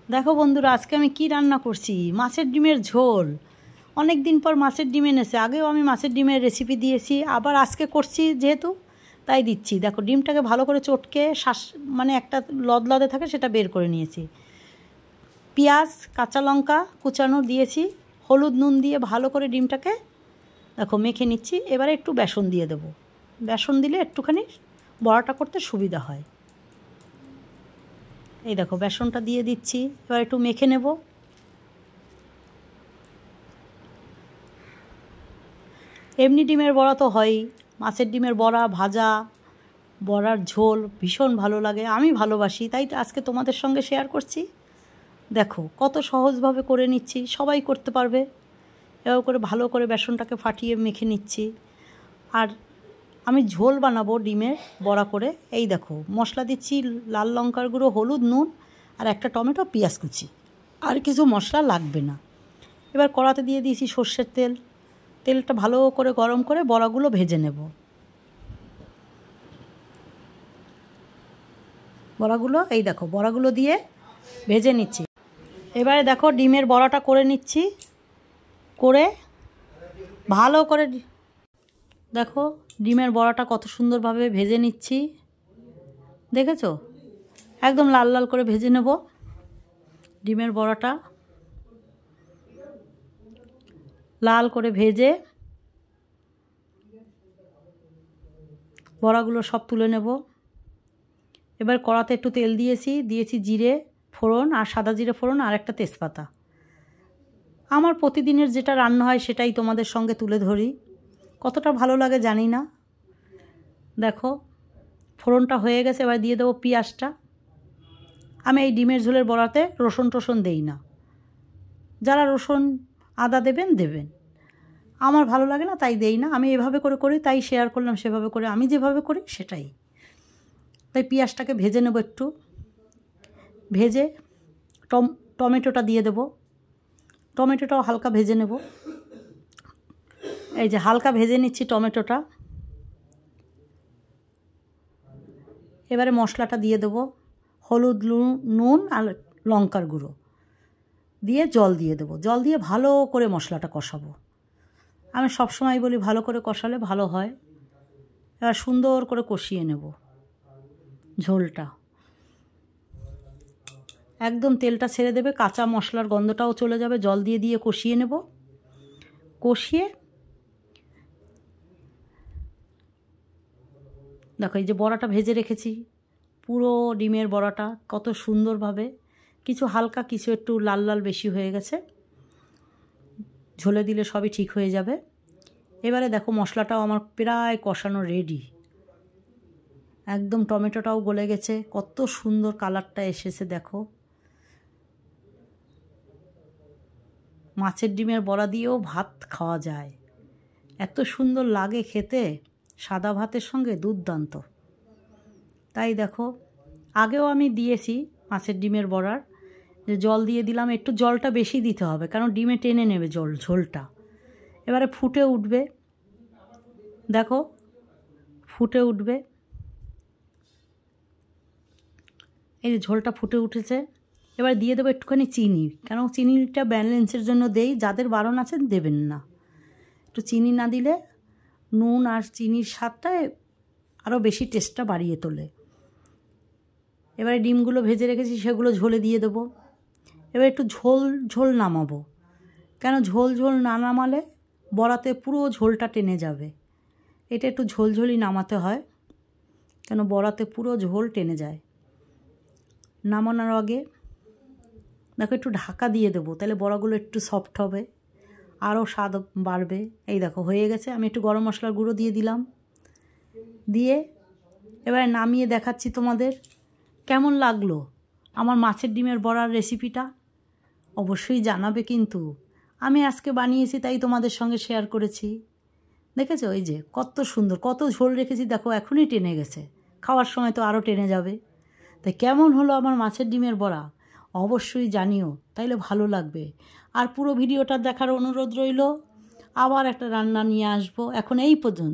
দেখো বন্ধুরা, আজকে আমি কি রান্না করছি, মাছের ডিমের ঝোল। অনেক দিন পর মাছের ডিম এনেছে। আগেও আমি মাছের ডিমের রেসিপি দিয়েছি, আবার আজকে করছি যেহেতু তাই দিচ্ছি। দেখো, ডিমটাকে ভালো করে চটকে মানে একটা লদলদে থাকে সেটা বের করে নিয়েছি। পেঁয়াজ, কাঁচা লঙ্কা কুচানো দিয়েছি, হলুদ নুন দিয়ে ভালো করে ডিমটাকে দেখো মেখে নিচ্ছি। এবারে একটু বেসন দিয়ে দেবো। বেসন দিলে একটুখানি বড়াটা করতে সুবিধা হয়। এই দেখো বেসনটা দিয়ে দিচ্ছি, এবার একটু মেখে নেব। এমনি ডিমের বড়া তো হয়ই, মাছের ডিমের বড়া, ভাজা, বড়ার ঝোল ভীষণ ভালো লাগে, আমি ভালোবাসি, তাই আজকে তোমাদের সঙ্গে শেয়ার করছি। দেখো কত সহজভাবে করে নিচ্ছি, সবাই করতে পারবে। এভাবে করে ভালো করে বেসনটাকে ফাটিয়ে মেখে নিচ্ছি। আর আমি ঝোল বানাবো ডিমের বড়া করে। এই দেখো মশলা দিচ্ছি, লাল লঙ্কার গুঁড়ো, হলুদ, নুন আর একটা টমেটো, পেঁয়াজ কুচি, আর কিছু মশলা লাগবে না। এবার কড়াতে দিয়ে দিয়েছি সর্ষের তেল। তেলটা ভালো করে গরম করে বড়াগুলো ভেজে নেব। বড়াগুলো এই দেখো বড়াগুলো দিয়ে ভেজে নিচ্ছি। এবারে দেখো ডিমের বড়াটা করে নিচ্ছি, করে ভালো করে দেখো ডিমের বড়াটা কত সুন্দরভাবে ভেজে নিচ্ছি, দেখেছো? একদম লাল লাল করে ভেজে নেব ডিমের বড়াটা। লাল করে ভেজে বড়াগুলো সব তুলে নেব। এবার কড়াতে একটু তেল দিয়েছি জিরে ফোড়ন আর সাদা জিরে ফোড়ন আর একটা তেজপাতা। আমার প্রতিদিনের যেটা রান্না হয় সেটাই তোমাদের সঙ্গে তুলে ধরি, কতটা ভালো লাগে জানি না। দেখো ফোড়নটা হয়ে গেছে, এবার দিয়ে দেবো পেঁয়াজটা। আমি এই ডিমের ঝোলের বড়াতে রসুন টসুন দেই না, যারা রসুন আদা দেবেন দেবেন, আমার ভালো লাগে না তাই দেই না। আমি এভাবে করে করি তাই শেয়ার করলাম, সেভাবে করে আমি যেভাবে করি সেটাই। তাই পেঁয়াজটাকে ভেজে নেব একটু, ভেজে টমেটোটা দিয়ে দেব। টমেটোটাও হালকা ভেজে নেব। এই যে হালকা ভেজে নিচ্ছি টমেটোটা। এবারে মশলাটা দিয়ে দেব, হলুদ, নুন আর লঙ্কার গুঁড়ো দিয়ে জল দিয়ে দেবো। জল দিয়ে ভালো করে মশলাটা কষাবো। আমি সবসময় বলি ভালো করে কষালে ভালো হয়। এবার সুন্দর করে কষিয়ে নেব ঝোলটা। একদম তেলটা ছেড়ে দেবে, কাঁচা মশলার গন্ধটাও চলে যাবে। জল দিয়ে দিয়ে কষিয়ে নেব। কষিয়ে দেখো এই যে বড়াটা ভেজে রেখেছি, পুরো ডিমের বড়াটা কত সুন্দরভাবে, কিছু হালকা কিছু একটু লাল লাল বেশি হয়ে গেছে, ঝোলে দিলে সবই ঠিক হয়ে যাবে। এবারে দেখো মশলাটাও আমার প্রায় কষানো রেডি, একদম টমেটোটাও গলে গেছে, কত সুন্দর কালারটা এসেছে দেখো। মাছের ডিমের বড়া দিয়েও ভাত খাওয়া যায়, এত সুন্দর লাগে খেতে, সাদা ভাতের সঙ্গে দুর্দান্ত। তাই দেখো আগেও আমি দিয়েছি মাছের ডিমের বড়ার, যে জল দিয়ে দিলাম, একটু জলটা বেশি দিতে হবে কারণ ডিমে টেনে নেবে ঝোলটা। এবারে ফুটে উঠবে, দেখো ফুটে উঠবে, এই যে ঝোলটা ফুটে উঠেছে। এবার দিয়ে দেবো একটুখানি চিনি, কেন চিনিটা ব্যালেন্সের জন্য দেই, যাদের বারণ আছে দেবেন না। একটু চিনি না দিলে নুন আর চিনির স্বাদটা আরও বেশি টেস্টটা বাড়িয়ে তোলে। এবারে ডিমগুলো ভেজে রেখেছি সেগুলো ঝোলে দিয়ে দেবো। এবার একটু ঝোল ঝোল নামাবো, কেন ঝোল ঝোল না নামালে বড়াতে পুরো ঝোলটা টেনে যাবে। এটা একটু ঝোলঝোলই নামাতে হয়, কেন বড়াতে পুরো ঝোল টেনে যায়। নামানোর আগে দেখো একটু ঢাকা দিয়ে দেবো, তাহলে বড়াগুলো একটু সফট হবে, আরও স্বাদ বাড়বে। এই দেখো হয়ে গেছে। আমি একটু গরম মশলার গুঁড়ো দিয়ে দিলাম, দিয়ে এবারে নামিয়ে দেখাচ্ছি তোমাদের কেমন লাগলো আমার মাছের ডিমের বড়ার রেসিপিটা। অবশ্যই জানাবে কিন্তু, আমি আজকে বানিয়েছি তাই তোমাদের সঙ্গে শেয়ার করেছি। দেখেছো এই যে কত সুন্দর, কত ঝোল রেখেছি দেখো, এখনই টেনে গেছে, খাওয়ার সময় তো আরও টেনে যাবে। তাই কেমন হলো আমার মাছের ডিমের বড়া অবশ্যই জানিও, তাইলে ভালো লাগবে। আর পুরো ভিডিওটা দেখার অনুরোধ রইল। আবার একটা রান্না নিয়ে আসবো। এখন এই পর্যন্ত।